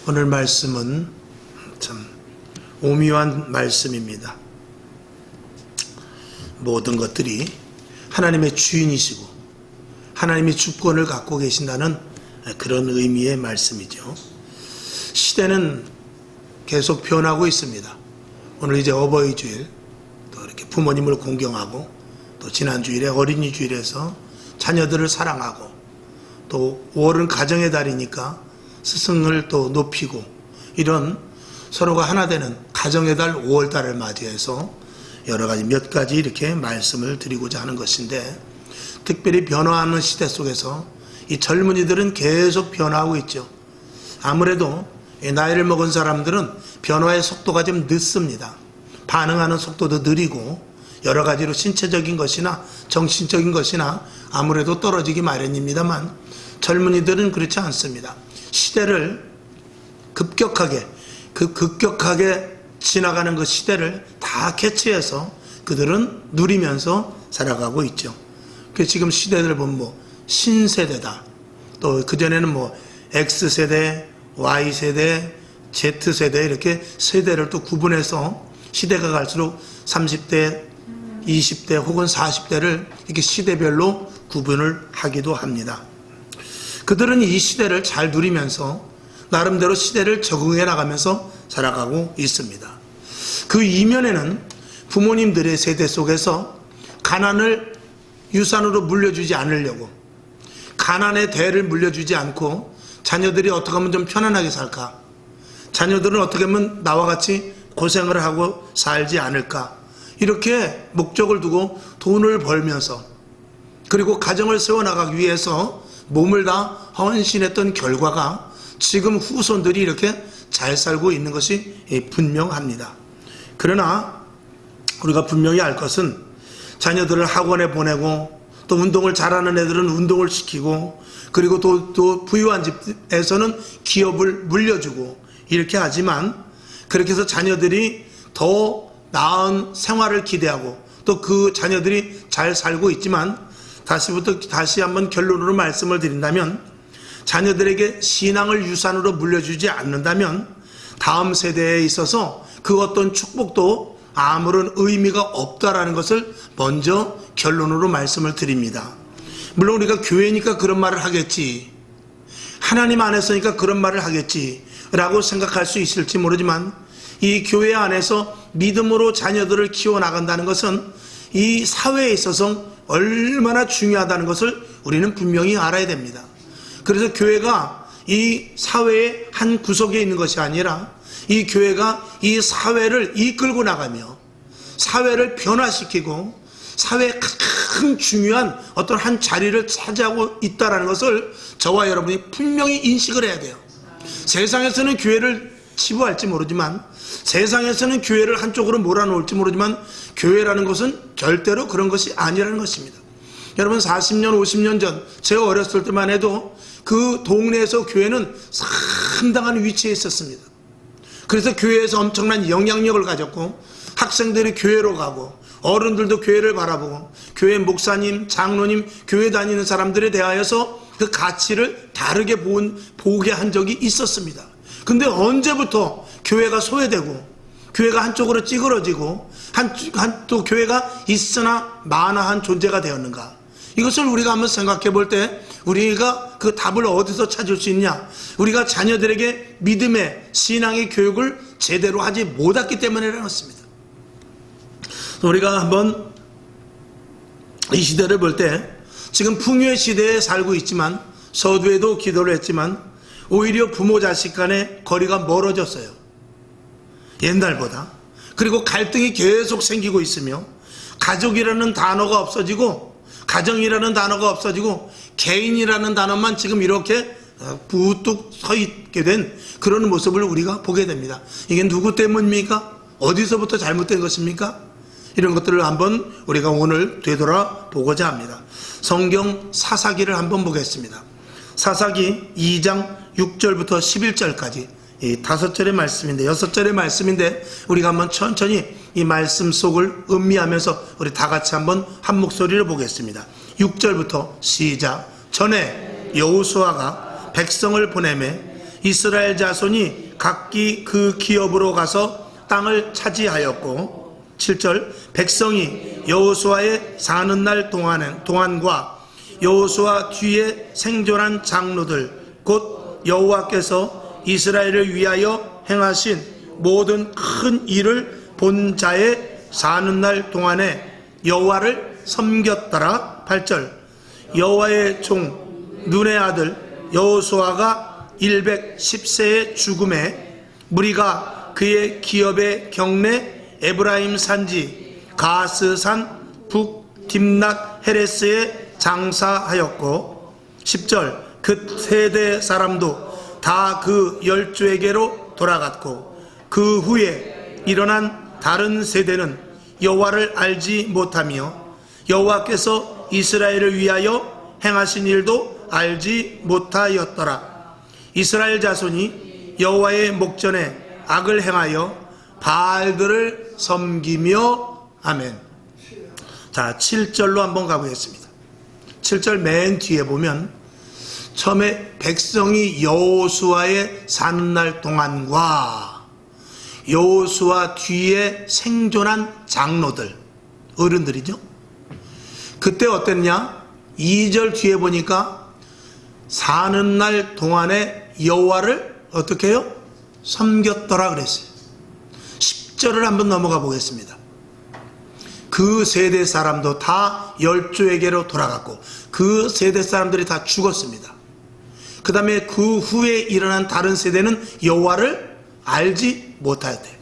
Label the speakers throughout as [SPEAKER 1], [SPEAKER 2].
[SPEAKER 1] 오늘 말씀은 참 오묘한 말씀입니다. 모든 것들이 하나님의 주인이시고 하나님이 주권을 갖고 계신다는 그런 의미의 말씀이죠. 시대는 계속 변하고 있습니다. 오늘 이제 어버이 주일, 또 이렇게 부모님을 공경하고, 또 지난 주일에 어린이 주일에서 자녀들을 사랑하고, 또 5월은 가정의 달이니까 스승을 또 높이고, 이런 서로가 하나 되는 가정의 달 5월 달을 맞이해서 여러 가지 몇 가지 이렇게 말씀을 드리고자 하는 것인데, 특별히 변화하는 시대 속에서 이 젊은이들은 계속 변화하고 있죠. 아무래도 나이를 먹은 사람들은 변화의 속도가 좀 늦습니다. 반응하는 속도도 느리고 여러 가지로 신체적인 것이나 정신적인 것이나 아무래도 떨어지기 마련입니다만, 젊은이들은 그렇지 않습니다. 시대를 급격하게 지나가는 그 시대를 다 캐치해서 그들은 누리면서 살아가고 있죠. 그 지금 시대들 보면 신세대다, 또 그전에는 X세대, Y세대, Z세대 이렇게 세대를 또 구분해서 시대가 갈수록 30대, 20대 혹은 40대를 이렇게 시대별로 구분을 하기도 합니다. 그들은 이 시대를 잘 누리면서 나름대로 시대를 적응해 나가면서 살아가고 있습니다. 그 이면에는 부모님들의 세대 속에서 가난을 유산으로 물려주지 않으려고, 가난의 대를 물려주지 않고 자녀들이 어떻게 하면 좀 편안하게 살까, 자녀들은 어떻게 하면 나와 같이 고생을 하고 살지 않을까, 이렇게 목적을 두고 돈을 벌면서, 그리고 가정을 세워나가기 위해서 몸을 다 헌신했던 결과가 지금 후손들이 이렇게 잘 살고 있는 것이 분명합니다. 그러나 우리가 분명히 알 것은, 자녀들을 학원에 보내고 또 운동을 잘하는 애들은 운동을 시키고, 그리고 또 부유한 집에서는 기업을 물려주고 이렇게 하지만, 그렇게 해서 자녀들이 더 나은 생활을 기대하고 또 그 자녀들이 잘 살고 있지만, 다시 한번 결론으로 말씀을 드린다면, 자녀들에게 신앙을 유산으로 물려주지 않는다면 다음 세대에 있어서 그 어떤 축복도 아무런 의미가 없다라는 것을 먼저 결론으로 말씀을 드립니다. 물론 우리가 교회니까 그런 말을 하겠지, 하나님 안에서니까 그런 말을 하겠지 라고 생각할 수 있을지 모르지만, 이 교회 안에서 믿음으로 자녀들을 키워나간다는 것은 이 사회에 있어서 얼마나 중요하다는 것을 우리는 분명히 알아야 됩니다. 그래서 교회가 이 사회의 한 구석에 있는 것이 아니라 이 교회가 이 사회를 이끌고 나가며 사회를 변화시키고 사회의 큰 중요한 어떤 한 자리를 차지하고 있다는 것을 저와 여러분이 분명히 인식을 해야 돼요. 세상에서는 교회를 치부할지 모르지만, 세상에서는 교회를 한쪽으로 몰아놓을지 모르지만, 교회라는 것은 절대로 그런 것이 아니라는 것입니다. 여러분, 40년 50년 전 제가 어렸을 때만 해도 그 동네에서 교회는 상당한 위치에 있었습니다. 그래서 교회에서 엄청난 영향력을 가졌고, 학생들이 교회로 가고 어른들도 교회를 바라보고, 교회 목사님, 장로님, 교회 다니는 사람들에 대하여서 그 가치를 다르게 보게 한 적이 있었습니다. 근데 언제부터 교회가 소외되고 교회가 한쪽으로 찌그러지고 또 교회가 있으나 마나한 존재가 되었는가? 이것을 우리가 한번 생각해 볼 때 우리가 그 답을 어디서 찾을 수 있냐? 우리가 자녀들에게 믿음의 신앙의 교육을 제대로 하지 못했기 때문이라는 것입니다. 우리가 한번 이 시대를 볼 때, 지금 풍요의 시대에 살고 있지만, 서두에도 기도를 했지만 오히려 부모 자식 간의 거리가 멀어졌어요, 옛날보다. 그리고 갈등이 계속 생기고 있으며, 가족이라는 단어가 없어지고, 가정이라는 단어가 없어지고, 개인이라는 단어만 지금 이렇게 부뚝 서 있게 된 그런 모습을 우리가 보게 됩니다. 이게 누구 때문입니까? 어디서부터 잘못된 것입니까? 이런 것들을 한번 우리가 오늘 되돌아보고자 합니다. 성경 사사기를 한번 보겠습니다. 사사기 2장 6절부터 11절까지 이 5절의 말씀인데, 6절의 말씀인데, 우리가 한번 천천히 이 말씀 속을 음미하면서 우리 다 같이 한번 한 목소리로 보겠습니다. 6절부터 시작. 전에 여호수아가 백성을 보내매 이스라엘 자손이 각기 그 기업으로 가서 땅을 차지하였고 7절 백성이 여호수아의 사는 날 동안과 여호수아 뒤에 생존한 장로들 곧 여호와께서 이스라엘을 위하여 행하신 모든 큰 일을 본 자의 사는 날 동안에 여호와를 섬겼더라. 8절 여호와의 종 눈의 아들 여호수아가 110세의 죽음에 무리가 그의 기업의 경내 에브라임 산지 가스산 북 딥낫 헤레스에 장사하였고 10절 그 세대 사람도 다 그 열조에게로 돌아갔고 그 후에 일어난 다른 세대는 여호와를 알지 못하며 여호와께서 이스라엘을 위하여 행하신 일도 알지 못하였더라. 이스라엘 자손이 여호와의 목전에 악을 행하여 바알들을 섬기며 아멘. 자 7절로 한번 가보겠습니다. 7절 맨 뒤에 보면 처음에 백성이 여호수아의 사는 날 동안과 여호수아 뒤에 생존한 장로들 어른들이죠. 그때 어땠냐? 2절 뒤에 보니까 사는 날 동안에 여호와를 어떻게 해요? 섬겼더라 그랬어요. 10절을 한번 넘어가 보겠습니다. 그 세대 사람도 다 열조에게로 돌아갔고 그 세대 사람들이 다 죽었습니다. 그 다음에 그 후에 일어난 다른 세대는 여호와를 알지 못하였대요.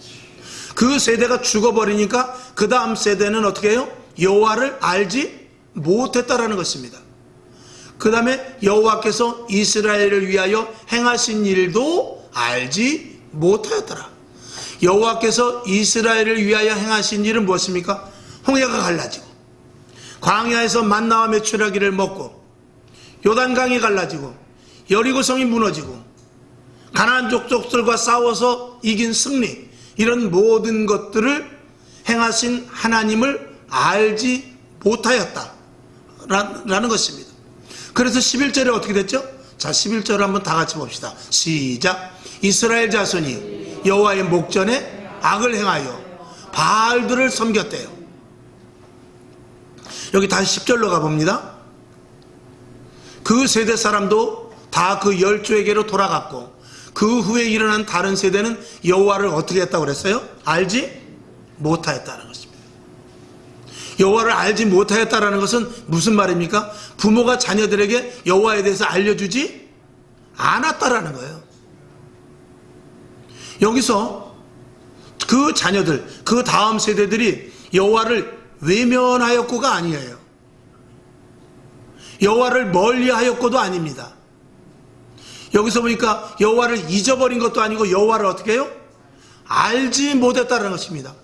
[SPEAKER 1] 그 세대가 죽어버리니까 그 다음 세대는 어떻게 해요? 여호와를 알지 못했다라는 것입니다. 그 다음에 여호와께서 이스라엘을 위하여 행하신 일도 알지 못하였더라. 여호와께서 이스라엘을 위하여 행하신 일은 무엇입니까? 홍해가 갈라지고 광야에서 만나와 메추라기를 먹고 요단강이 갈라지고 여리고성이 무너지고 가나안 족속들과 싸워서 이긴 승리 이런 모든 것들을 행하신 하나님을 알지 못하였다라는 것입니다. 그래서 11절에 어떻게 됐죠? 자 11절을 한번 다 같이 봅시다. 시작. 이스라엘 자손이 여호와의 목전에 악을 행하여 바알들을 섬겼대요. 여기 다시 10절로 가봅니다. 그 세대 사람도 다 그 열조에게로 돌아갔고 그 후에 일어난 다른 세대는 여호와를 어떻게 했다고 그랬어요? 알지 못하였다는 것입니다. 여호와를 알지 못하였다는 것은 무슨 말입니까? 부모가 자녀들에게 여호와에 대해서 알려주지 않았다라는 거예요. 여기서 그 자녀들, 그 다음 세대들이 여호와를 외면하였고가 아니에요. 여호와를 멀리하였고도 아닙니다. 여기서 보니까 여호와를 잊어버린 것도 아니고 여호와를 어떻게 해요? 알지 못했다는 것입니다.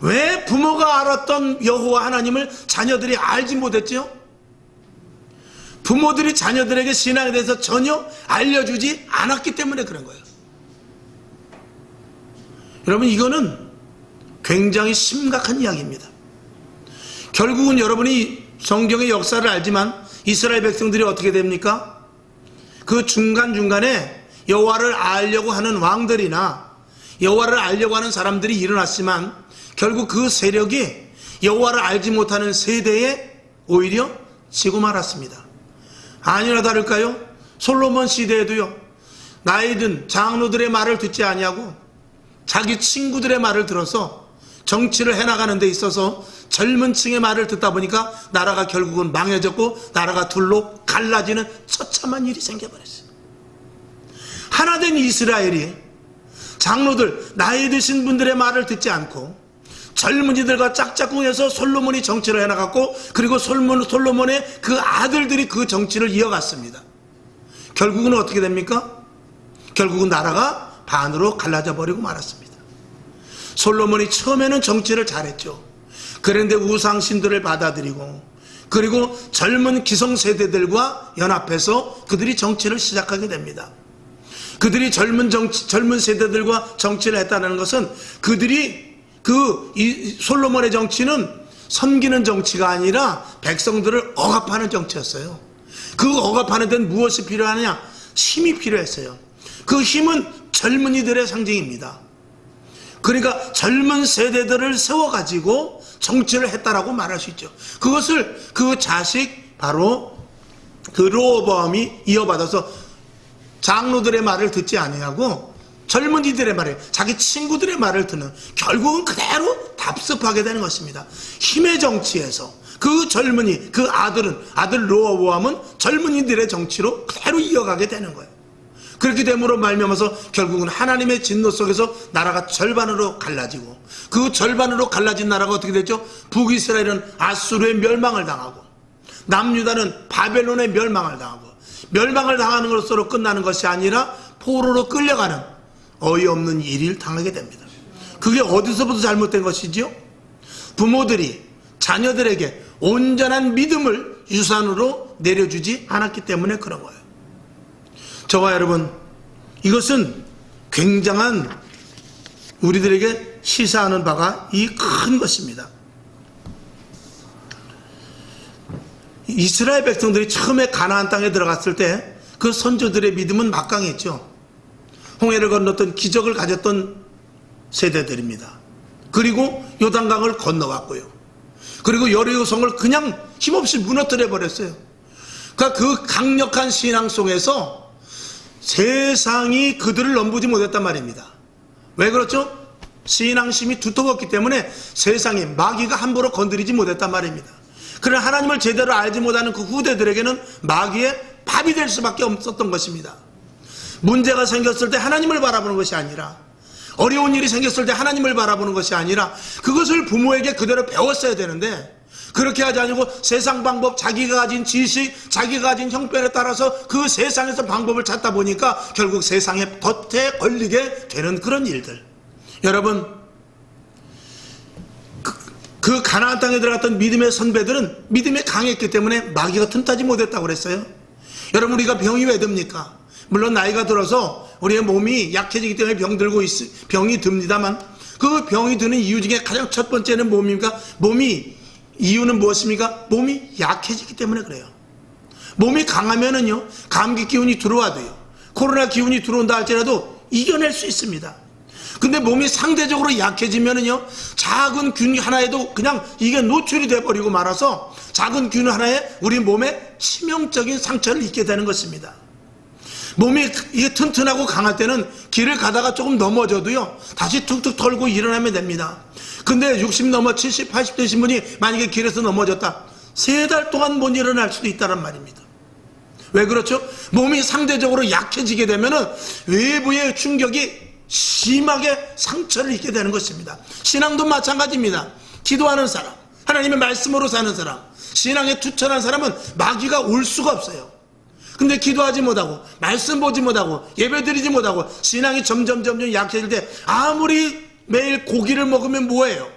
[SPEAKER 1] 왜 부모가 알았던 여호와 하나님을 자녀들이 알지 못했죠? 부모들이 자녀들에게 신앙에 대해서 전혀 알려주지 않았기 때문에 그런 거예요. 여러분 이거는 굉장히 심각한 이야기입니다. 결국은 여러분이 성경의 역사를 알지만 이스라엘 백성들이 어떻게 됩니까? 그 중간중간에 여호와를 알려고 하는 왕들이나 여호와를 알려고 하는 사람들이 일어났지만 결국 그 세력이 여호와를 알지 못하는 세대에 오히려 지고 말았습니다. 아니나 다를까요? 솔로몬 시대에도요, 나이 든 장로들의 말을 듣지 아니하고 자기 친구들의 말을 들어서 정치를 해나가는 데 있어서 젊은 층의 말을 듣다 보니까 나라가 결국은 망해졌고 나라가 둘로 갈라지는 처참한 일이 생겨버렸어요. 하나된 이스라엘이 장로들, 나이 드신 분들의 말을 듣지 않고 젊은이들과 짝짝꿍해서 솔로몬이 정치를 해나갔고 그리고 솔로몬의 그 아들들이 그 정치를 이어갔습니다. 결국은 어떻게 됩니까? 결국은 나라가 반으로 갈라져 버리고 말았습니다. 솔로몬이 처음에는 정치를 잘했죠. 그런데 우상신들을 받아들이고 그리고 젊은 기성세대들과 연합해서 그들이 정치를 시작하게 됩니다. 그들이 젊은 세대들과 정치를 했다는 것은 그들이 이 솔로몬의 정치는 섬기는 정치가 아니라 백성들을 억압하는 정치였어요. 그 억압하는 데는 무엇이 필요하냐? 힘이 필요했어요. 그 힘은 젊은이들의 상징입니다. 그러니까 젊은 세대들을 세워가지고 정치를 했다라고 말할 수 있죠. 그것을 그 자식 바로 그 르호보암이 이어받아서 장로들의 말을 듣지 아니하고 젊은이들의 말을, 자기 친구들의 말을 듣는, 결국은 그대로 답습하게 되는 것입니다. 힘의 정치에서 그 젊은이, 그 아들 르호보암은 젊은이들의 정치로 그대로 이어가게 되는 거예요. 그렇게 됨으로 말미암아서 결국은 하나님의 진노 속에서 나라가 절반으로 갈라지고, 그 절반으로 갈라진 나라가 어떻게 됐죠? 북이스라엘은 아수르의 멸망을 당하고, 남유다는 바벨론의 멸망을 당하고, 멸망을 당하는 것으로 끝나는 것이 아니라 포로로 끌려가는 어이없는 일을 당하게 됩니다. 그게 어디서부터 잘못된 것이지요? 부모들이 자녀들에게 온전한 믿음을 유산으로 내려주지 않았기 때문에 그런 거예요. 저와 여러분, 이것은 굉장한 우리들에게 시사하는 바가 이 큰 것입니다. 이스라엘 백성들이 처음에 가나안 땅에 들어갔을 때 그 선조들의 믿음은 막강했죠. 홍해를 건넜던 기적을 가졌던 세대들입니다. 그리고 요단강을 건너왔고요. 그리고 여리고성을 그냥 힘없이 무너뜨려 버렸어요. 그러니까 그 강력한 신앙 속에서 세상이 그들을 넘보지 못했단 말입니다. 왜 그렇죠? 신앙심이 두터웠기 때문에 세상이, 마귀가 함부로 건드리지 못했단 말입니다. 그러나 하나님을 제대로 알지 못하는 그 후대들에게는 마귀의 밥이 될 수밖에 없었던 것입니다. 문제가 생겼을 때 하나님을 바라보는 것이 아니라, 어려운 일이 생겼을 때 하나님을 바라보는 것이 아니라, 그것을 부모에게 그대로 배웠어야 되는데 그렇게 하지 않고 세상 방법, 자기가 가진 지식, 자기가 가진 형편에 따라서 그 세상에서 방법을 찾다 보니까 결국 세상의 덫에 걸리게 되는 그런 일들. 여러분, 그 가나안 땅에 들어갔던 믿음의 선배들은 믿음이 강했기 때문에 마귀가 틈타지 못했다고 그랬어요. 여러분, 우리가 병이 왜 듭니까? 물론 나이가 들어서 우리의 몸이 약해지기 때문에 병이 듭니다만, 그 병이 드는 이유 중에 가장 첫 번째는 뭡니까? 이유는 무엇입니까? 몸이 약해지기 때문에 그래요. 몸이 강하면은요, 감기 기운이 들어와도요, 코로나 기운이 들어온다 할지라도 이겨낼 수 있습니다. 근데 몸이 상대적으로 약해지면은요, 작은 균 하나에도 그냥 이게 노출이 돼버리고 말아서 작은 균 하나에 우리 몸에 치명적인 상처를 입게 되는 것입니다. 몸이 이게 튼튼하고 강할 때는 길을 가다가 조금 넘어져도요, 다시 툭툭 털고 일어나면 됩니다. 근데 60 넘어 70, 80 되신 분이 만약에 길에서 넘어졌다, 3달 동안 못 일어날 수도 있다는 말입니다. 왜 그렇죠? 몸이 상대적으로 약해지게 되면은 외부의 충격이 심하게 상처를 입게 되는 것입니다. 신앙도 마찬가지입니다. 기도하는 사람, 하나님의 말씀으로 사는 사람, 신앙에 투철한 사람은 마귀가 올 수가 없어요. 근데 기도하지 못하고, 말씀 보지 못하고, 예배 드리지 못하고, 신앙이 점점 약해질 때 아무리 매일 고기를 먹으면 뭐예요?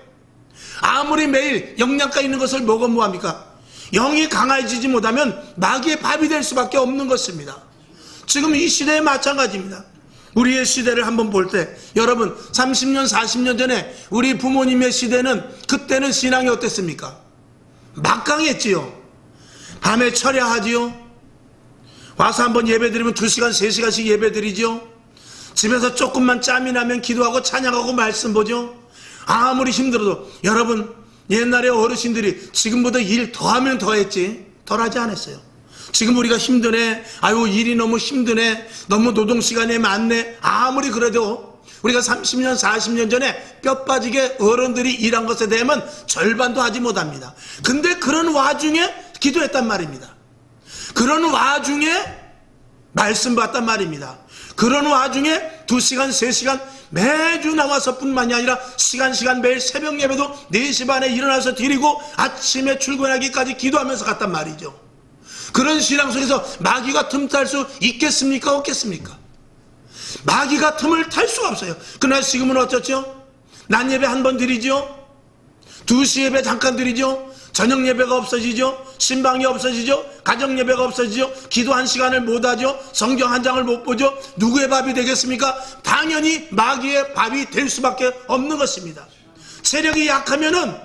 [SPEAKER 1] 아무리 매일 영양가 있는 것을 먹으면 뭐합니까? 영이 강해지지 못하면 마귀의 밥이 될 수밖에 없는 것입니다. 지금 이 시대에 마찬가지입니다. 우리의 시대를 한번 볼 때, 여러분 30년 40년 전에 우리 부모님의 시대는, 그때는 신앙이 어땠습니까? 막강했지요. 밤에 철야하지요. 와서 한번 예배 드리면 2시간 3시간씩 예배 드리죠. 집에서 조금만 짬이 나면 기도하고 찬양하고 말씀 보죠. 아무리 힘들어도, 여러분 옛날에 어르신들이 지금보다 일 더하면 더했지 덜하지 않았어요. 지금 우리가 힘드네, 아유 일이 너무 힘드네, 너무 노동시간이 많네, 아무리 그래도 우리가 30년 40년 전에 뼈 빠지게 어른들이 일한 것에 대하면 절반도 하지 못합니다. 근데 그런 와중에 기도했단 말입니다. 그런 와중에 말씀 받단 말입니다. 그런 와중에 2시간 3시간 매주 나와서 뿐만이 아니라 시간 매일 새벽 예배도 4시 반에 일어나서 드리고 아침에 출근하기까지 기도하면서 갔단 말이죠. 그런 신앙 속에서 마귀가 틈탈 수 있겠습니까? 없겠습니까? 마귀가 틈을 탈 수가 없어요. 그러나 지금은 어쩌죠? 낮 예배 한 번 드리죠. 2시 예배 잠깐 드리죠. 저녁 예배가 없어지죠. 신방이 없어지죠. 가정 예배가 없어지죠. 기도 1시간을 못하죠. 성경 한 장을 못 보죠. 누구의 밥이 되겠습니까? 당연히 마귀의 밥이 될 수밖에 없는 것입니다. 세력이 약하면은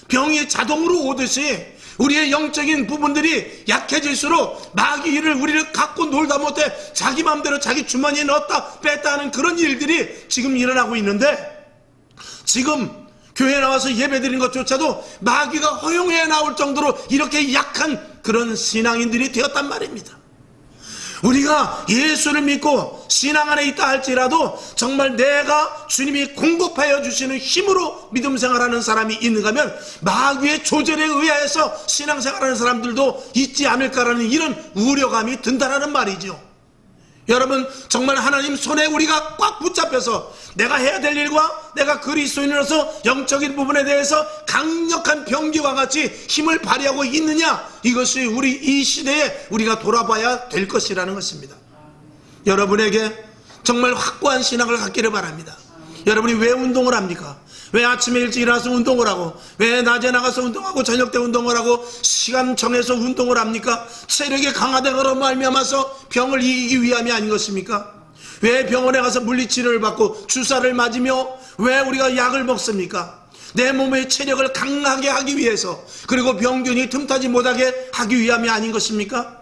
[SPEAKER 1] 병이 자동으로 오듯이 우리의 영적인 부분들이 약해질수록 마귀를 우리를 갖고 놀다 못해 자기 마음대로 자기 주머니에 넣었다 뺐다 하는 그런 일들이 지금 일어나고 있는데, 지금 교회에 나와서 예배드리는 것조차도 마귀가 허용해 나올 정도로 이렇게 약한 그런 신앙인들이 되었단 말입니다. 우리가 예수를 믿고 신앙 안에 있다 할지라도 정말 내가 주님이 공급하여 주시는 힘으로 믿음 생활하는 사람이 있는가 하면 마귀의 조절에 의하여서 신앙 생활하는 사람들도 있지 않을까라는 이런 우려감이 든다는 말이죠. 여러분, 정말 하나님 손에 우리가 꽉 붙잡혀서 내가 해야 될 일과 내가 그리스도인으로서 영적인 부분에 대해서 강력한 병기와 같이 힘을 발휘하고 있느냐, 이것이 우리 이 시대에 우리가 돌아봐야 될 것이라는 것입니다. 여러분에게 정말 확고한 신앙을 갖기를 바랍니다. 여러분이 왜 운동을 합니까? 왜 아침에 일찍 일어나서 운동을 하고, 왜 낮에 나가서 운동하고 저녁 때 운동을 하고 시간 정해서 운동을 합니까? 체력이 강화되거나 말미암아서 병을 이기기 위함이 아닌 것입니까? 왜 병원에 가서 물리치료를 받고 주사를 맞으며 왜 우리가 약을 먹습니까? 내 몸의 체력을 강하게 하기 위해서, 그리고 병균이 틈타지 못하게 하기 위함이 아닌 것입니까?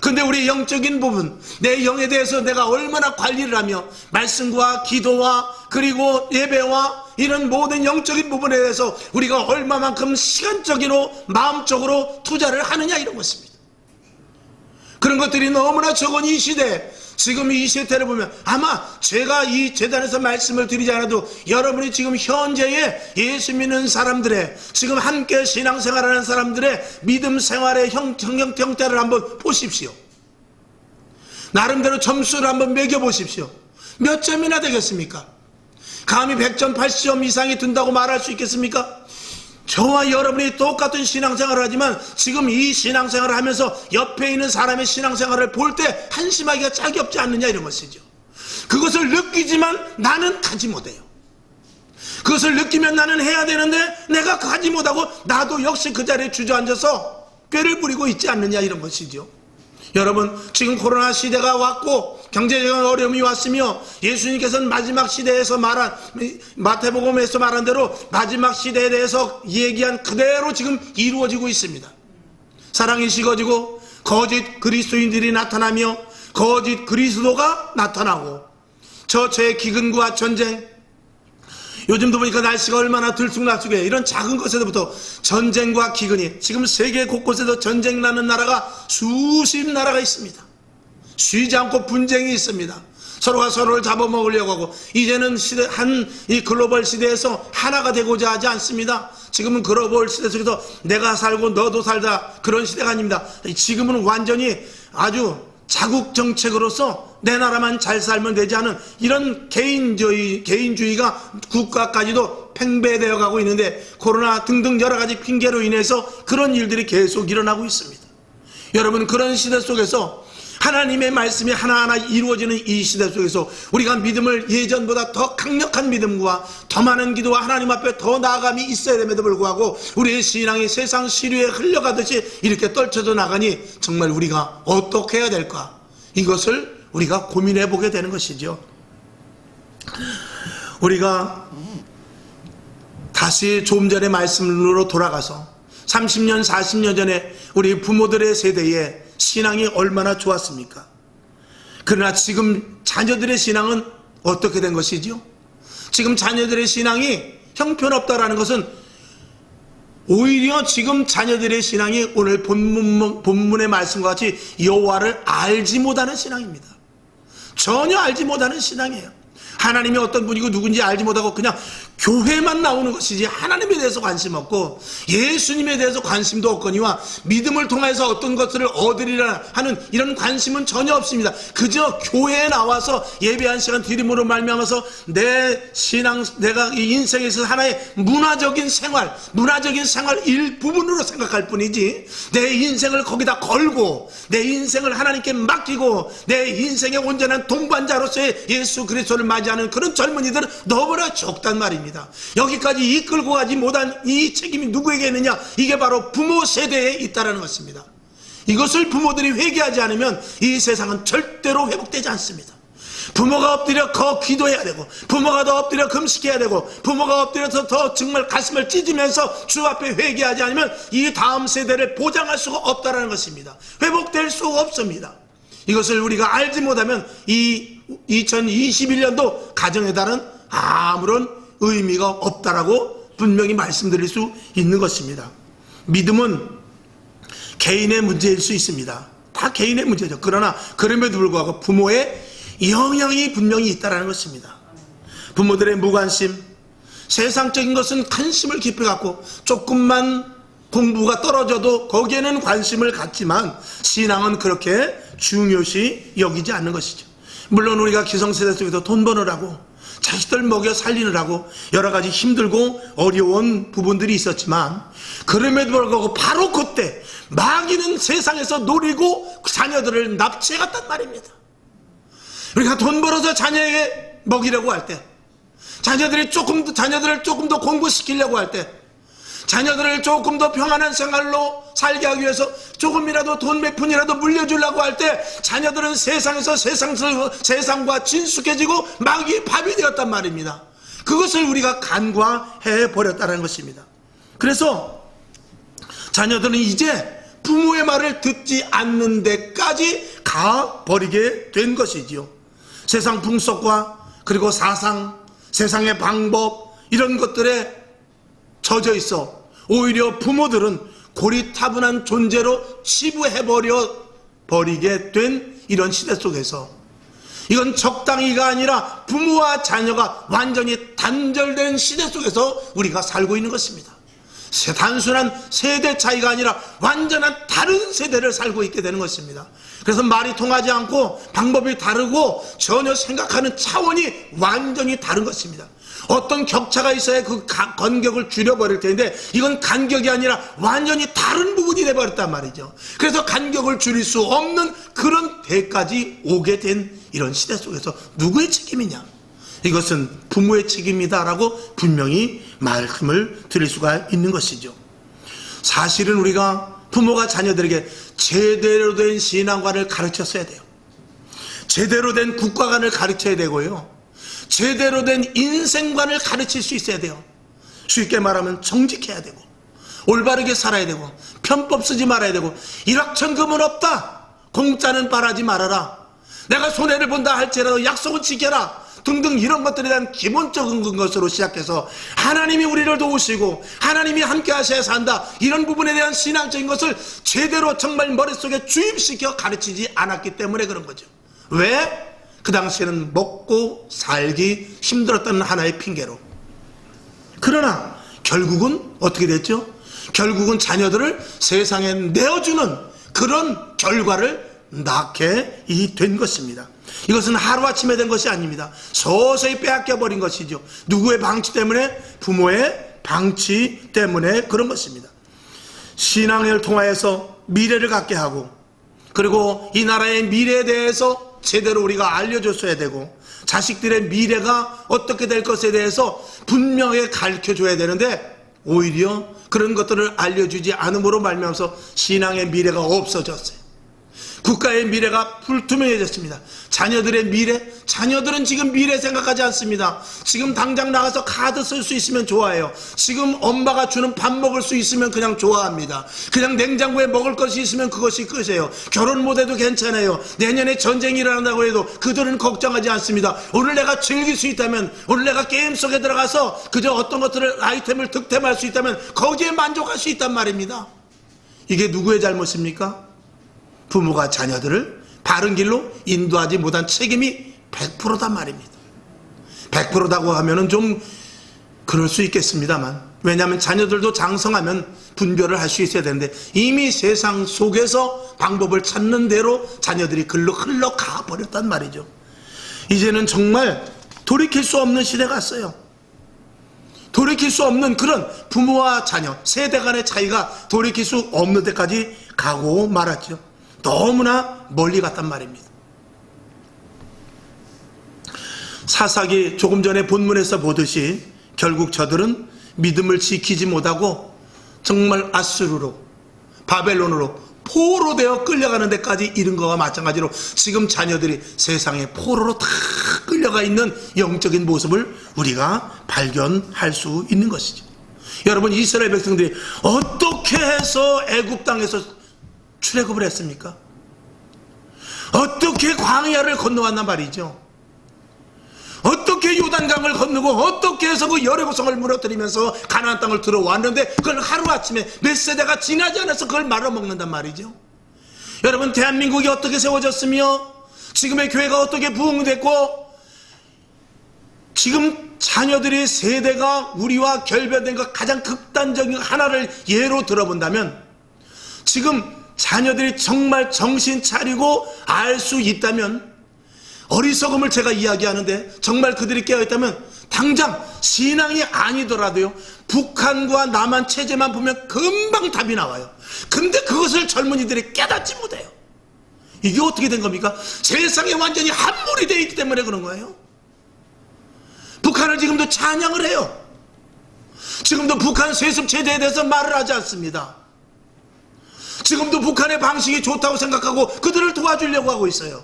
[SPEAKER 1] 근데 우리 영적인 부분, 내 영에 대해서 내가 얼마나 관리를 하며 말씀과 기도와 그리고 예배와 이런 모든 영적인 부분에 대해서 우리가 얼마만큼 시간적으로 마음적으로 투자를 하느냐, 이런 것입니다. 그런 것들이 너무나 적은 이 시대, 지금 이 시대를 보면 아마 제가 이 재단에서 말씀을 드리지 않아도 여러분이 지금 현재의 예수 믿는 사람들의, 지금 함께 신앙생활하는 사람들의 믿음 생활의 형태를 한번 보십시오. 나름대로 점수를 한번 매겨보십시오. 몇 점이나 되겠습니까? 감히 100점, 80점 이상이 든다고 말할 수 있겠습니까? 저와 여러분이 똑같은 신앙생활을 하지만 지금 이 신앙생활을 하면서 옆에 있는 사람의 신앙생활을 볼 때 한심하기가 짝이 없지 않느냐, 이런 것이죠. 그것을 느끼지만 나는 가지 못해요. 그것을 느끼면 나는 해야 되는데 내가 가지 못하고 나도 역시 그 자리에 주저앉아서 꾀를 부리고 있지 않느냐, 이런 것이죠. 여러분, 지금 코로나 시대가 왔고 경제적인 어려움이 왔으며 예수님께서는 마지막 시대에서 말한, 마태복음에서 말한 대로 마지막 시대에 대해서 얘기한 그대로 지금 이루어지고 있습니다. 사랑이 식어지고 거짓 그리스도인들이 나타나며 거짓 그리스도가 나타나고 저체의 기근과 전쟁, 요즘도 보니까 날씨가 얼마나 들쑥날쑥해. 이런 작은 것에서부터 전쟁과 기근이, 지금 세계 곳곳에서 전쟁 나는 나라가 수십 나라가 있습니다. 쉬지 않고 분쟁이 있습니다. 서로가 서로를 잡아먹으려고 하고, 이제는 이 글로벌 시대에서 하나가 되고자 하지 않습니다. 지금은 글로벌 시대 속에서 내가 살고 너도 살자, 그런 시대가 아닙니다. 지금은 완전히 아주 자국 정책으로서 내 나라만 잘 살면 되지 않은 이런 개인주의가 국가까지도 팽배되어 가고 있는데, 코로나 등등 여러 가지 핑계로 인해서 그런 일들이 계속 일어나고 있습니다. 여러분, 그런 시대 속에서 하나님의 말씀이 하나하나 이루어지는 이 시대 속에서 우리가 믿음을 예전보다 더 강력한 믿음과 더 많은 기도와 하나님 앞에 더 나아감이 있어야 됨에도 불구하고 우리의 신앙이 세상 시류에 흘러가듯이 이렇게 떨쳐져 나가니 정말 우리가 어떻게 해야 될까, 이것을 우리가 고민해 보게 되는 것이죠. 우리가 다시 조금 전의 말씀으로 돌아가서 30년 40년 전에 우리 부모들의 세대에 신앙이 얼마나 좋았습니까? 그러나 지금 자녀들의 신앙은 어떻게 된 것이죠? 지금 자녀들의 신앙이 형편없다라는 것은 오히려 지금 자녀들의 신앙이 오늘 본문의 말씀과 같이 여호와를 알지 못하는 신앙입니다. 전혀 알지 못하는 신앙이에요. 하나님이 어떤 분이고 누군지 알지 못하고 그냥 교회만 나오는 것이지 하나님에 대해서 관심 없고 예수님에 대해서 관심도 없거니와 믿음을 통해서 어떤 것들을 얻으리라 하는 이런 관심은 전혀 없습니다. 그저 교회에 나와서 예배한 시간 드림으로 말미암아서 내 신앙, 내가 이 인생에 있어서 하나의 문화적인 생활 일부분으로 생각할 뿐이지 내 인생을 거기다 걸고 내 인생을 하나님께 맡기고 내 인생의 온전한 동반자로서의 예수 그리스도를 맞이하는 그런 젊은이들은 너무나 적단 말입니다. 여기까지 이끌고 가지 못한 이 책임이 누구에게 있느냐? 이게 바로 부모 세대에 있다는 것입니다. 이것을 부모들이 회개하지 않으면 이 세상은 절대로 회복되지 않습니다. 부모가 엎드려 더 기도해야 되고, 부모가 더 엎드려 금식해야 되고, 부모가 엎드려서 더 정말 가슴을 찢으면서 주 앞에 회개하지 않으면 이 다음 세대를 보장할 수가 없다는 것입니다. 회복될 수가 없습니다. 이것을 우리가 알지 못하면 이 2021년도 가정에 따른 아무런 의미가 없다라고 분명히 말씀드릴 수 있는 것입니다. 믿음은 개인의 문제일 수 있습니다. 다 개인의 문제죠. 그러나 그럼에도 불구하고 부모의 영향이 분명히 있다는 것입니다. 부모들의 무관심, 세상적인 것은 관심을 깊이 갖고 조금만 공부가 떨어져도 거기에는 관심을 갖지만 신앙은 그렇게 중요시 여기지 않는 것이죠. 물론 우리가 기성세대 속에서 돈 버느라고 자식들 먹여 살리느라고 여러 가지 힘들고 어려운 부분들이 있었지만, 그럼에도 불구하고 바로 그때 마귀는 세상에서 노리고 자녀들을 납치해갔단 말입니다. 우리가 돈 벌어서 자녀에게 먹이려고 할 때, 자녀들을 조금 더 공부시키려고 할 때, 자녀들을 조금 더 평안한 생활로 살게 하기 위해서 조금이라도 돈 몇 푼이라도 물려주려고 할 때 자녀들은 세상에서 세상과 친숙해지고 마귀의 밥이 되었단 말입니다. 그것을 우리가 간과해 버렸다는 것입니다. 그래서 자녀들은 이제 부모의 말을 듣지 않는 데까지 가버리게 된 것이지요. 세상 풍속과 그리고 사상, 세상의 방법, 이런 것들에 젖어 있어 오히려 부모들은 고리타분한 존재로 치부해버리게 된 이런 시대 속에서, 이건 적당히가 아니라 부모와 자녀가 완전히 단절된 시대 속에서 우리가 살고 있는 것입니다. 단순한 세대 차이가 아니라 완전한 다른 세대를 살고 있게 되는 것입니다. 그래서 말이 통하지 않고 방법이 다르고 전혀 생각하는 차원이 완전히 다른 것입니다. 어떤 격차가 있어야 그 간격을 줄여버릴 텐데 이건 간격이 아니라 완전히 다른 부분이 돼버렸단 말이죠. 그래서 간격을 줄일 수 없는 그런 데까지 오게 된 이런 시대 속에서 누구의 책임이냐? 이것은 부모의 책임이다라고 분명히 말씀을 드릴 수가 있는 것이죠. 사실은 우리가 부모가 자녀들에게 제대로 된 신앙관을 가르쳤어야 돼요. 제대로 된 국가관을 가르쳐야 되고요. 제대로 된 인생관을 가르칠 수 있어야 돼요. 쉽게 말하면 정직해야 되고, 올바르게 살아야 되고, 편법 쓰지 말아야 되고, 일확천금은 없다, 공짜는 바라지 말아라, 내가 손해를 본다 할지라도 약속은 지켜라 등등, 이런 것들에 대한 기본적인 것으로 시작해서 하나님이 우리를 도우시고 하나님이 함께 하셔야 산다, 이런 부분에 대한 신앙적인 것을 제대로 정말 머릿속에 주입시켜 가르치지 않았기 때문에 그런 거죠. 왜? 그 당시에는 먹고 살기 힘들었다는 하나의 핑계로. 그러나 결국은 어떻게 됐죠? 결국은 자녀들을 세상에 내어주는 그런 결과를 낳게 된 것입니다. 이것은 하루아침에 된 것이 아닙니다. 서서히 빼앗겨버린 것이죠. 누구의 방치 때문에? 부모의 방치 때문에 그런 것입니다. 신앙을 통하여서 미래를 갖게 하고, 그리고 이 나라의 미래에 대해서 제대로 우리가 알려줬어야 되고, 자식들의 미래가 어떻게 될 것에 대해서 분명하게 가르쳐줘야 되는데 오히려 그런 것들을 알려주지 않음으로 말미암아서 신앙의 미래가 없어졌어요. 국가의 미래가 불투명해졌습니다. 자녀들의 미래, 자녀들은 지금 미래 생각하지 않습니다. 지금 당장 나가서 카드 쓸 수 있으면 좋아해요. 지금 엄마가 주는 밥 먹을 수 있으면 그냥 좋아합니다. 그냥 냉장고에 먹을 것이 있으면 그것이 끝이에요. 결혼 못해도 괜찮아요. 내년에 전쟁이 일어난다고 해도 그들은 걱정하지 않습니다. 오늘 내가 즐길 수 있다면, 오늘 내가 게임 속에 들어가서 그저 어떤 것들을 아이템을 득템할 수 있다면 거기에 만족할 수 있단 말입니다. 이게 누구의 잘못입니까? 부모가 자녀들을 바른 길로 인도하지 못한 책임이 100%단 말입니다. 100%라고 하면은 좀 그럴 수 있겠습니다만, 왜냐하면 자녀들도 장성하면 분별을 할 수 있어야 되는데 이미 세상 속에서 방법을 찾는 대로 자녀들이 글로 흘러가 버렸단 말이죠. 이제는 정말 돌이킬 수 없는 시대가 왔어요. 돌이킬 수 없는 그런 부모와 자녀, 세대 간의 차이가 돌이킬 수 없는 데까지 가고 말았죠. 너무나 멀리 갔단 말입니다. 사사기 조금 전에 본문에서 보듯이 결국 저들은 믿음을 지키지 못하고 정말 아수르로, 바벨론으로 포로 되어 끌려가는 데까지 이른 거와 마찬가지로 지금 자녀들이 세상의 포로로 다 끌려가 있는 영적인 모습을 우리가 발견할 수 있는 것이죠. 여러분, 이스라엘 백성들이 어떻게 해서 애굽 땅에서 출애굽을 했습니까? 어떻게 광야를 건너왔단 말이죠. 어떻게 요단강을 건너고 어떻게 해서 그 여리고성을 무너뜨리면서 가나안 땅을 들어왔는데 그걸 하루아침에 몇 세대가 지나지 않아서 그걸 말아먹는단 말이죠. 여러분, 대한민국이 어떻게 세워졌으며 지금의 교회가 어떻게 부흥됐고 지금 자녀들의 세대가 우리와 결별된 것 가장 극단적인 하나를 예로 들어본다면, 지금 자녀들이 정말 정신 차리고 알 수 있다면, 어리석음을 제가 이야기하는데 정말 그들이 깨어있다면 당장 신앙이 아니더라도요, 북한과 남한 체제만 보면 금방 답이 나와요. 근데 그것을 젊은이들이 깨닫지 못해요. 이게 어떻게 된 겁니까? 세상에 완전히 함몰이 되어 있기 때문에 그런 거예요. 북한을 지금도 찬양을 해요. 지금도 북한 세습 체제에 대해서 말을 하지 않습니다. 지금도 북한의 방식이 좋다고 생각하고 그들을 도와주려고 하고 있어요.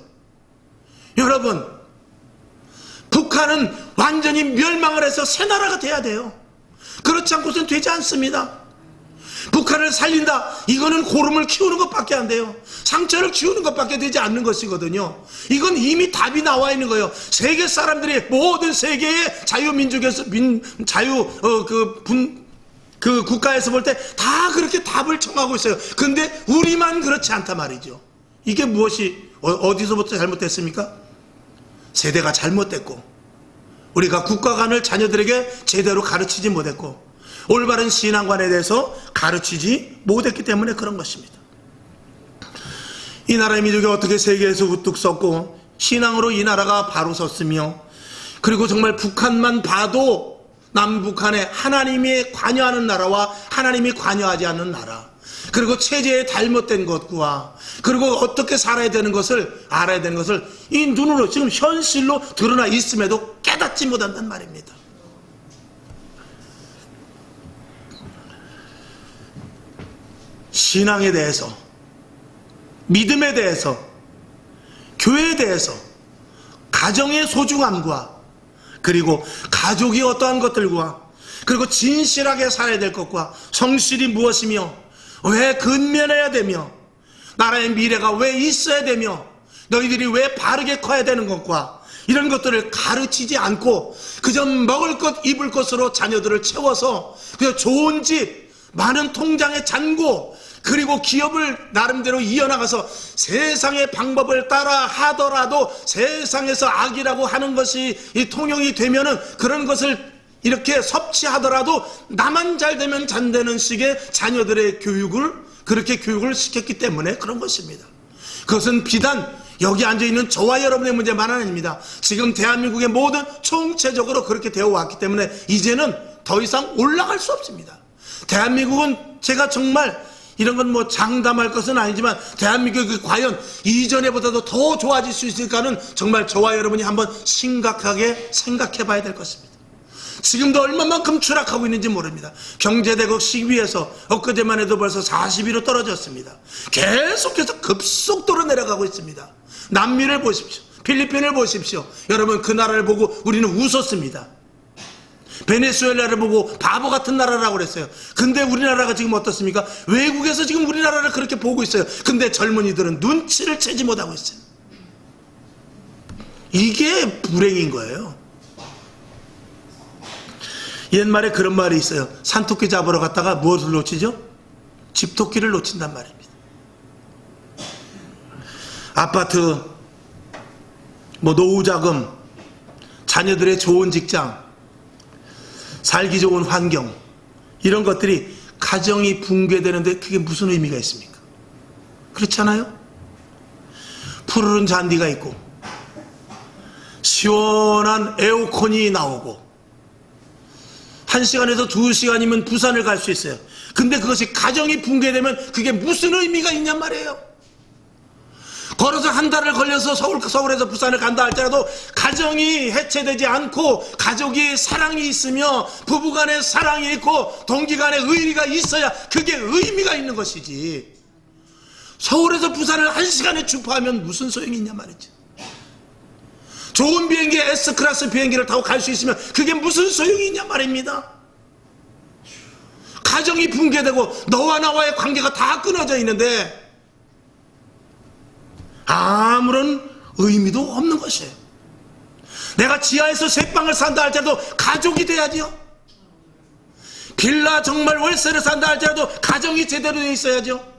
[SPEAKER 1] 여러분, 북한은 완전히 멸망을 해서 새 나라가 돼야 돼요. 그렇지 않고서는 되지 않습니다. 북한을 살린다, 이거는 고름을 키우는 것밖에 안 돼요. 상처를 키우는 것밖에 되지 않는 것이거든요. 이건 이미 답이 나와 있는 거예요. 세계 사람들이, 모든 세계의 자유민족에서 그 국가에서 볼 때 다 그렇게 답을 청하고 있어요. 근데 우리만 그렇지 않단 말이죠. 이게 무엇이 어디서부터 잘못됐습니까? 세대가 잘못됐고, 우리가 국가관을 자녀들에게 제대로 가르치지 못했고, 올바른 신앙관에 대해서 가르치지 못했기 때문에 그런 것입니다. 이 나라의 민족이 어떻게 세계에서 우뚝 섰고 신앙으로 이 나라가 바로 섰으며, 그리고 정말 북한만 봐도 남북한에 하나님이 관여하는 나라와 하나님이 관여하지 않는 나라, 그리고 체제에 잘못된 것과 그리고 어떻게 살아야 되는 것을 알아야 되는 것을 이 눈으로 지금 현실로 드러나 있음에도 깨닫지 못한단 말입니다. 신앙에 대해서, 믿음에 대해서, 교회에 대해서, 가정의 소중함과 그리고 가족이 어떠한 것들과 그리고 진실하게 살아야 될 것과 성실이 무엇이며 왜 근면해야 되며 나라의 미래가 왜 있어야 되며 너희들이 왜 바르게 커야 되는 것과 이런 것들을 가르치지 않고 그저 먹을 것 입을 것으로 자녀들을 채워서 그저 좋은 집, 많은 통장의 잔고, 그리고 기업을 나름대로 이어나가서 세상의 방법을 따라 하더라도 세상에서 악이라고 하는 것이 이 통용이 되면은 그런 것을 이렇게 섭취하더라도 나만 잘 되면 잔다는 식의 자녀들의 교육을, 그렇게 교육을 시켰기 때문에 그런 것입니다. 그것은 비단 여기 앉아있는 저와 여러분의 문제만 아닙니다. 지금 대한민국의 모든 총체적으로 그렇게 되어 왔기 때문에 이제는 더 이상 올라갈 수 없습니다. 대한민국은 제가 정말 이런 건 뭐 장담할 것은 아니지만 대한민국이 과연 이전에보다도 더 좋아질 수 있을까는 정말 저와 여러분이 한번 심각하게 생각해 봐야 될 것입니다. 지금도 얼마만큼 추락하고 있는지 모릅니다. 경제대국 10위에서 엊그제만 해도 벌써 40위로 떨어졌습니다. 계속해서 급속도로 내려가고 있습니다. 남미를 보십시오. 필리핀을 보십시오. 여러분, 그 나라를 보고 우리는 웃었습니다. 베네수엘라를 보고 바보 같은 나라라고 그랬어요. 근데 우리나라가 지금 어떻습니까? 외국에서 지금 우리나라를 그렇게 보고 있어요. 근데 젊은이들은 눈치를 채지 못하고 있어요. 이게 불행인 거예요. 옛말에 그런 말이 있어요. 산토끼 잡으러 갔다가 무엇을 놓치죠? 집토끼를 놓친단 말입니다. 아파트, 노후자금, 자녀들의 좋은 직장, 살기 좋은 환경, 이런 것들이 가정이 붕괴되는데 그게 무슨 의미가 있습니까? 그렇잖아요? 푸르른 잔디가 있고 시원한 에어컨이 나오고 1시간에서 2시간이면 부산을 갈 수 있어요. 근데 그것이 가정이 붕괴되면 그게 무슨 의미가 있냔 말이에요. 걸어서 한 달을 걸려서 서울에서 부산을 간다 할지라도 가정이 해체되지 않고 가족이 사랑이 있으며 부부간에 사랑이 있고 동기간에 의리가 있어야 그게 의미가 있는 것이지, 서울에서 부산을 1시간에 주파하면 무슨 소용이 있냐 말이지. 좋은 비행기 S클래스 비행기를 타고 갈 수 있으면 그게 무슨 소용이 있냐 말입니다. 가정이 붕괴되고 너와 나와의 관계가 다 끊어져 있는데 아무런 의미도 없는 것이에요. 내가 지하에서 셋방을 산다 할지라도 가족이 돼야죠. 빌라 정말 월세를 산다 할지라도 가정이 제대로 되어 있어야죠.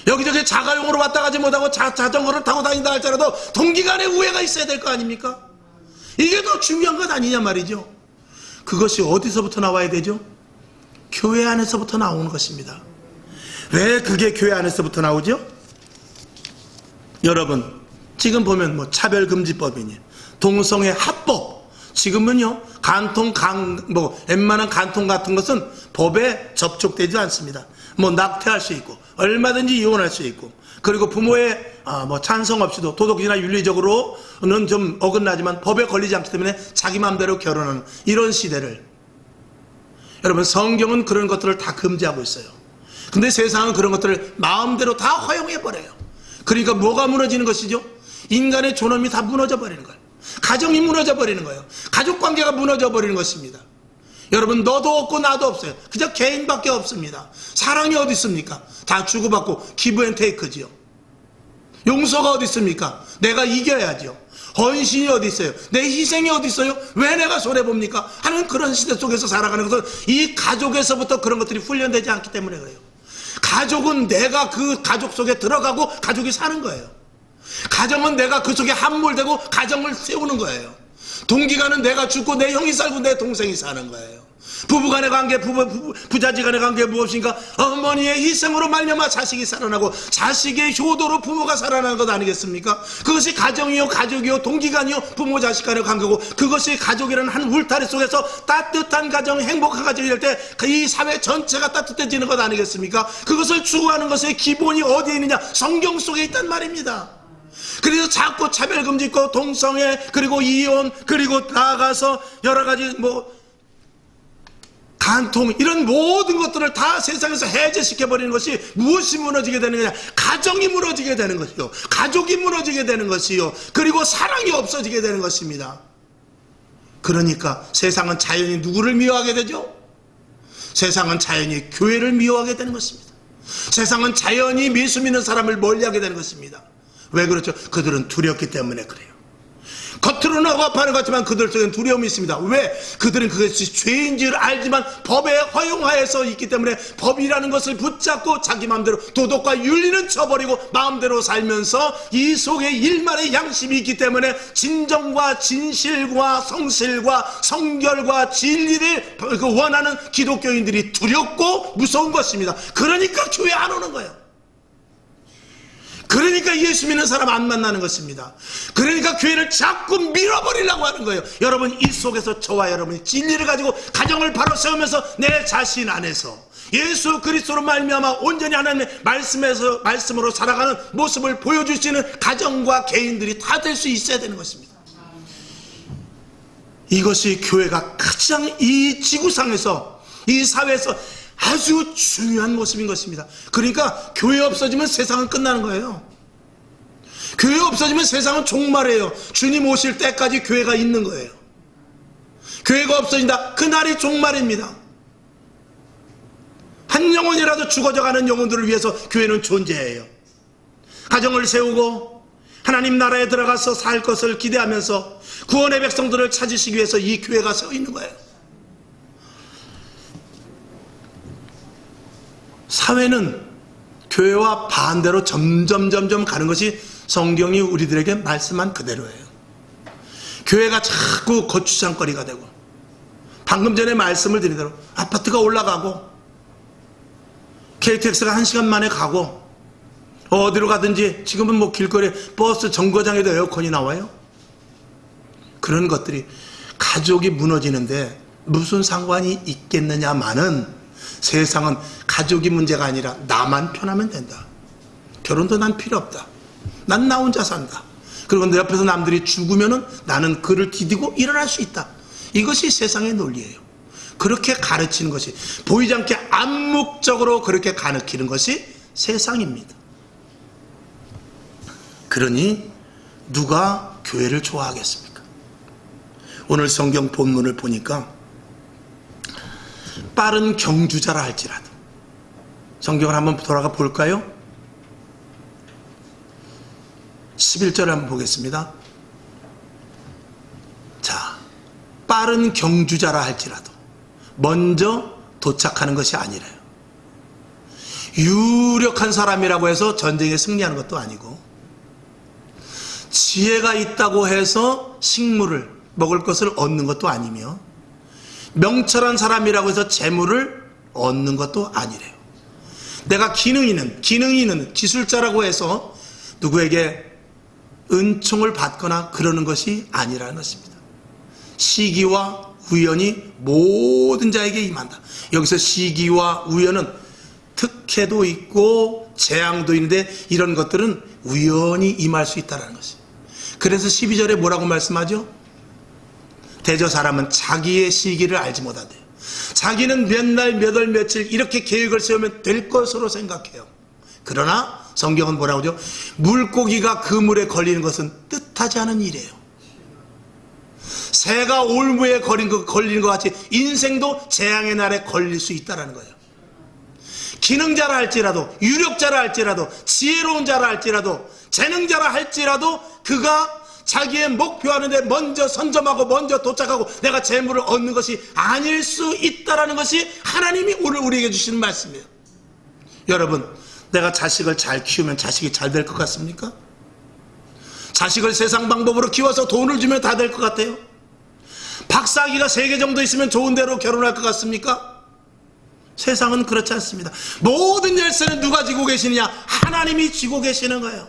[SPEAKER 1] 여기저기 자가용으로 왔다 가지 못하고 자전거를 타고 다닌다 할지라도 동기간에 우애가 있어야 될 거 아닙니까? 이게 더 중요한 것 아니냐 말이죠. 그것이 어디서부터 나와야 되죠? 교회 안에서부터 나오는 것입니다. 왜 그게 교회 안에서부터 나오죠? 여러분 지금 보면 뭐 차별금지법이니 동성애 합법, 지금은요 웬만한 간통 같은 것은 법에 접촉되지 않습니다. 뭐 낙태할 수 있고 얼마든지 이혼할 수 있고, 그리고 부모의 찬성 없이도 도덕이나 윤리적으로는 좀 어긋나지만 법에 걸리지 않기 때문에 자기 마음대로 결혼하는 이런 시대를, 여러분 성경은 그런 것들을 다 금지하고 있어요. 근데 세상은 그런 것들을 마음대로 다 허용해버려요. 그러니까 뭐가 무너지는 것이죠? 인간의 존엄이 다 무너져 버리는 거예요. 가정이 무너져 버리는 거예요. 가족관계가 무너져 버리는 것입니다. 여러분 너도 없고 나도 없어요. 그저 개인밖에 없습니다. 사랑이 어디 있습니까? 다 주고받고 기브앤테이크지요. 용서가 어디 있습니까? 내가 이겨야죠. 헌신이 어디 있어요? 내 희생이 어디 있어요? 왜 내가 손해봅니까? 하는 그런 시대 속에서 살아가는 것은 이 가족에서부터 그런 것들이 훈련되지 않기 때문에 그래요. 가족은 내가 그 가족 속에 들어가고 가족이 사는 거예요. 가정은 내가 그 속에 함몰되고 가정을 세우는 거예요. 동기간은 내가 죽고 내 형이 살고 내 동생이 사는 거예요. 부부간의 관계, 부자지간의 관계 무엇인가? 어머니의 희생으로 말미암아 자식이 살아나고 자식의 효도로 부모가 살아나는 것 아니겠습니까? 그것이 가정이요 가족이요 동기간이요 부모 자식 간의 관계고, 그것이 가족이라는 한 울타리 속에서 따뜻한 가정, 행복한 가정이 될 때 이 사회 전체가 따뜻해지는 것 아니겠습니까? 그것을 추구하는 것의 기본이 어디에 있느냐? 성경 속에 있단 말입니다. 그래서 자꾸 차별금지 있고 동성애, 그리고 이혼, 그리고 나아가서 여러가지 간통, 이런 모든 것들을 다 세상에서 해제시켜버리는 것이 무엇이 무너지게 되는 거냐? 가정이 무너지게 되는 것이요, 가족이 무너지게 되는 것이요, 그리고 사랑이 없어지게 되는 것입니다. 그러니까 세상은 자연히 누구를 미워하게 되죠? 세상은 자연히 교회를 미워하게 되는 것입니다. 세상은 자연히 예수 믿는 사람을 멀리하게 되는 것입니다. 왜 그렇죠? 그들은 두렵기 때문에 그래요. 겉으로는 억압하는 것 같지만 그들 속에는 두려움이 있습니다. 왜? 그들은 그것이 죄인지를 알지만 법에 허용하여서 있기 때문에 법이라는 것을 붙잡고 자기 마음대로 도덕과 윤리는 쳐버리고 마음대로 살면서 이 속에 일말의 양심이 있기 때문에 진정과 진실과 성실과 성결과 진리를 원하는 기독교인들이 두렵고 무서운 것입니다. 그러니까 교회 안 오는 거예요. 그러니까 예수 믿는 사람 안 만나는 것입니다. 그러니까 교회를 자꾸 밀어버리려고 하는 거예요. 여러분 이 속에서 저와 여러분이 진리를 가지고 가정을 바로 세우면서 내 자신 안에서 예수 그리스도로 말미암아 온전히 하나님의 말씀으로 살아가는 모습을 보여줄 수 있는 가정과 개인들이 다 될 수 있어야 되는 것입니다. 이것이 교회가 가장 이 지구상에서, 이 사회에서 아주 중요한 모습인 것입니다. 그러니까 교회 없어지면 세상은 끝나는 거예요. 교회 없어지면 세상은 종말이에요. 주님 오실 때까지 교회가 있는 거예요. 교회가 없어진다, 그날이 종말입니다. 한 영혼이라도 죽어져가는 영혼들을 위해서 교회는 존재해요. 가정을 세우고 하나님 나라에 들어가서 살 것을 기대하면서 구원의 백성들을 찾으시기 위해서 이 교회가 서 있는 거예요. 사회는 교회와 반대로 점점 가는 것이 성경이 우리들에게 말씀한 그대로예요. 교회가 자꾸 거추장거리가 되고, 방금 전에 말씀을 드린 대로 아파트가 올라가고 KTX가 1시간 만에 가고, 어디로 가든지 지금은 길거리에 버스 정거장에도 에어컨이 나와요. 그런 것들이 가족이 무너지는데 무슨 상관이 있겠느냐마는, 세상은 가족이 문제가 아니라 나만 편하면 된다. 결혼도 난 필요 없다. 난 나 혼자 산다. 그리고 내 옆에서 남들이 죽으면은 나는 그를 디디고 일어날 수 있다. 이것이 세상의 논리예요. 그렇게 가르치는 것이, 보이지 않게 암묵적으로 그렇게 가르치는 것이 세상입니다. 그러니 누가 교회를 좋아하겠습니까? 오늘 성경 본문을 보니까 빠른 경주자라 할지라도, 성경을 한번 돌아가 볼까요? 11절을 한번 보겠습니다. 자, 빠른 경주자라 할지라도 먼저 도착하는 것이 아니래요. 유력한 사람이라고 해서 전쟁에 승리하는 것도 아니고, 지혜가 있다고 해서 식물을 먹을 것을 얻는 것도 아니며, 명철한 사람이라고 해서 재물을 얻는 것도 아니래요. 내가 기능이 있는 기술자라고 해서 누구에게 은총을 받거나 그러는 것이 아니라는 것입니다. 시기와 우연이 모든 자에게 임한다. 여기서 시기와 우연은 특혜도 있고 재앙도 있는데, 이런 것들은 우연히 임할 수 있다는 것이에요. 그래서 12절에 뭐라고 말씀하죠? 대저 사람은 자기의 시기를 알지 못한대요. 자기는 몇 날, 몇 월, 며칠 이렇게 계획을 세우면 될 것으로 생각해요. 그러나 성경은 뭐라고 하죠? 물고기가 그물에 걸리는 것은 뜻하지 않은 일이에요. 새가 올무에 걸리는 것 같이 인생도 재앙의 날에 걸릴 수 있다는 거예요. 기능자라 할지라도, 유력자라 할지라도, 지혜로운 자라 할지라도, 재능자라 할지라도 그가 자기의 목표하는데 먼저 선점하고 먼저 도착하고 내가 재물을 얻는 것이 아닐 수 있다는 것이 하나님이 오늘 우리에게 주시는 말씀이에요. 여러분, 내가 자식을 잘 키우면 자식이 잘 될 것 같습니까? 자식을 세상 방법으로 키워서 돈을 주면 다 될 것 같아요? 박사학위가 3개 정도 있으면 좋은 데로 결혼할 것 같습니까? 세상은 그렇지 않습니다. 모든 열쇠는 누가 쥐고 계시느냐? 하나님이 쥐고 계시는 거예요.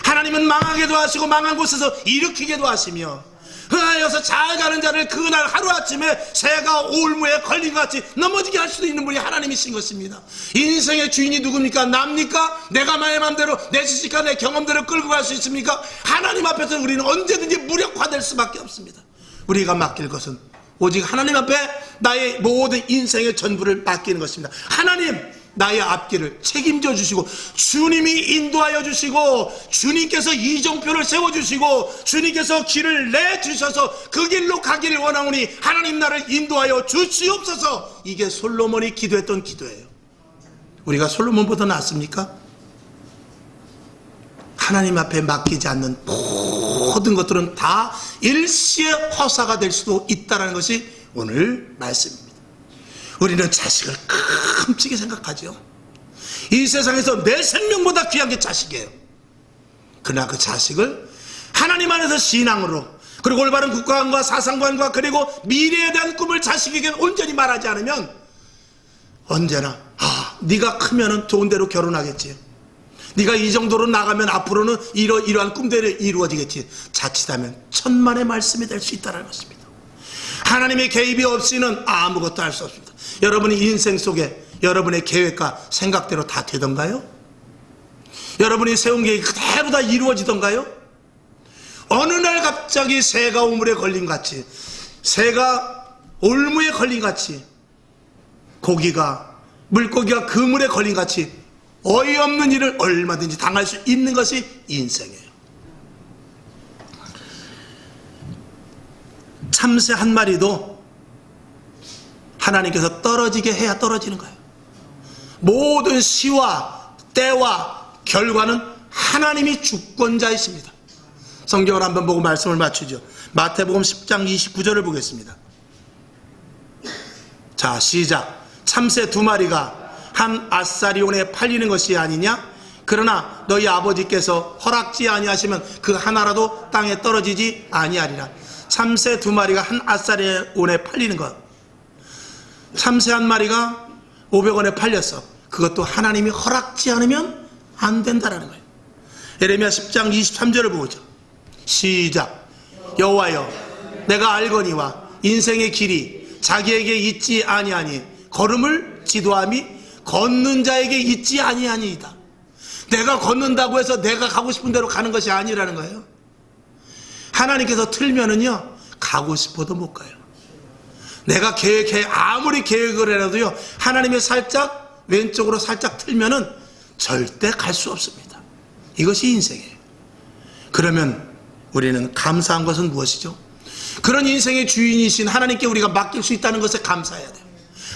[SPEAKER 1] 하나님은 망하게도 하시고 망한 곳에서 일으키게도 하시며, 흥하여서 잘 가는 자를 그날 하루아침에 새가 올무에 걸린 것 같이 넘어지게 할 수도 있는 분이 하나님이신 것입니다. 인생의 주인이 누굽니까? 납니까? 내가 나의 맘대로, 내 지식과 내 경험대로 끌고 갈 수 있습니까? 하나님 앞에서 우리는 언제든지 무력화될 수밖에 없습니다. 우리가 맡길 것은 오직 하나님 앞에 나의 모든 인생의 전부를 맡기는 것입니다. 하나님, 나의 앞길을 책임져 주시고, 주님이 인도하여 주시고, 주님께서 이정표를 세워주시고, 주님께서 길을 내주셔서 그 길로 가기를 원하오니 하나님 나를 인도하여 주시옵소서. 이게 솔로몬이 기도했던 기도예요. 우리가 솔로몬보다 낫습니까? 하나님 앞에 맡기지 않는 모든 것들은 다 일시의 허사가 될 수도 있다는 것이 오늘 말씀입니다. 우리는 자식을 끔찍이 생각하죠. 이 세상에서 내 생명보다 귀한 게 자식이에요. 그러나 그 자식을 하나님 안에서 신앙으로, 그리고 올바른 국가관과 사상관과 그리고 미래에 대한 꿈을 자식에게 온전히 말하지 않으면 언제나 네가 크면은 좋은 데로 결혼하겠지, 네가 이 정도로 나가면 앞으로는 이러한 꿈대로 이루어지겠지, 자칫하면 천만의 말씀이 될 수 있다는 것입니다. 하나님의 개입이 없이는 아무것도 할 수 없습니다. 여러분이 인생 속에 여러분의 계획과 생각대로 다 되던가요? 여러분이 세운 계획이 그대로 다 이루어지던가요? 어느 날 갑자기 새가 우물에 걸린 같이, 새가 올무에 걸린 같이, 물고기가 그물에 걸린 같이 어이없는 일을 얼마든지 당할 수 있는 것이 인생이에요. 참새 한 마리도 하나님께서 떨어지게 해야 떨어지는 거예요. 모든 시와 때와 결과는 하나님이 주권자이십니다. 성경을 한번 보고 말씀을 맞추죠. 마태복음 10장 29절을 보겠습니다. 자, 시작. 참새 2마리가 한 아사리온에 팔리는 것이 아니냐? 그러나 너희 아버지께서 허락지 아니하시면 그 하나라도 땅에 떨어지지 아니하리라. 참새 2마리가 한 아사리온에 팔리는 것, 참새 1마리가 500원에 팔렸어. 그것도 하나님이 허락지 않으면 안 된다라는 거예요. 예레미야 10장 23절을 보죠. 시작. 여호와여, 내가 알거니와 인생의 길이 자기에게 있지 아니하니 걸음을 지도함이 걷는 자에게 있지 아니하니이다. 내가 걷는다고 해서 내가 가고 싶은 대로 가는 것이 아니라는 거예요. 하나님께서 틀면은요, 가고 싶어도 못 가요. 내가 아무리 계획을 해라도요, 하나님이 살짝 왼쪽으로 살짝 틀면은 절대 갈 수 없습니다. 이것이 인생이에요. 그러면 우리는 감사한 것은 무엇이죠? 그런 인생의 주인이신 하나님께 우리가 맡길 수 있다는 것에 감사해야 돼요.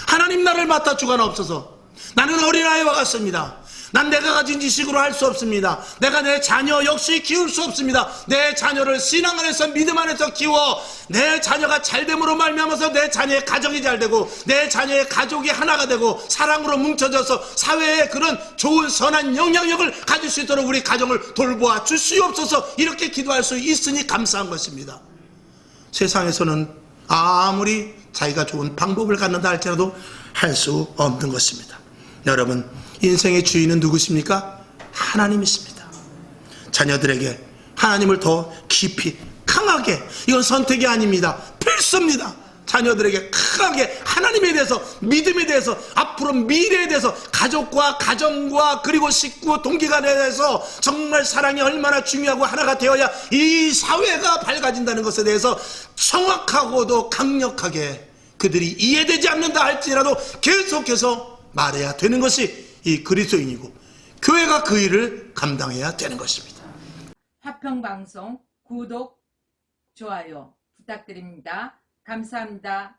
[SPEAKER 1] 하나님 나를 맡아 주관하옵소서. 나는 어린아이와 같습니다. 난 내가 가진 지식으로 할 수 없습니다. 내가 내 자녀 역시 키울 수 없습니다. 내 자녀를 신앙 안에서 믿음 안에서 키워 내 자녀가 잘됨으로 말미암아서 내 자녀의 가정이 잘되고 내 자녀의 가족이 하나가 되고 사랑으로 뭉쳐져서 사회에 그런 좋은 선한 영향력을 가질 수 있도록 우리 가정을 돌보아 주시옵소서. 이렇게 기도할 수 있으니 감사한 것입니다. 세상에서는 아무리 자기가 좋은 방법을 갖는다 할지라도 할 수 없는 것입니다. 여러분, 인생의 주인은 누구십니까? 하나님이십니다. 자녀들에게 하나님을 더 깊이 강하게, 이건 선택이 아닙니다. 필수입니다. 자녀들에게 강하게 하나님에 대해서, 믿음에 대해서, 앞으로 미래에 대해서, 가족과 가정과 그리고 식구 동기간에 대해서 정말 사랑이 얼마나 중요하고 하나가 되어야 이 사회가 밝아진다는 것에 대해서 정확하고도 강력하게 그들이 이해되지 않는다 할지라도 계속해서 말해야 되는 것이 이 그리스도인이고 교회가 그 일을 감당해야 되는 것입니다.
[SPEAKER 2] 화평방송 구독, 좋아요 부탁드립니다. 감사합니다.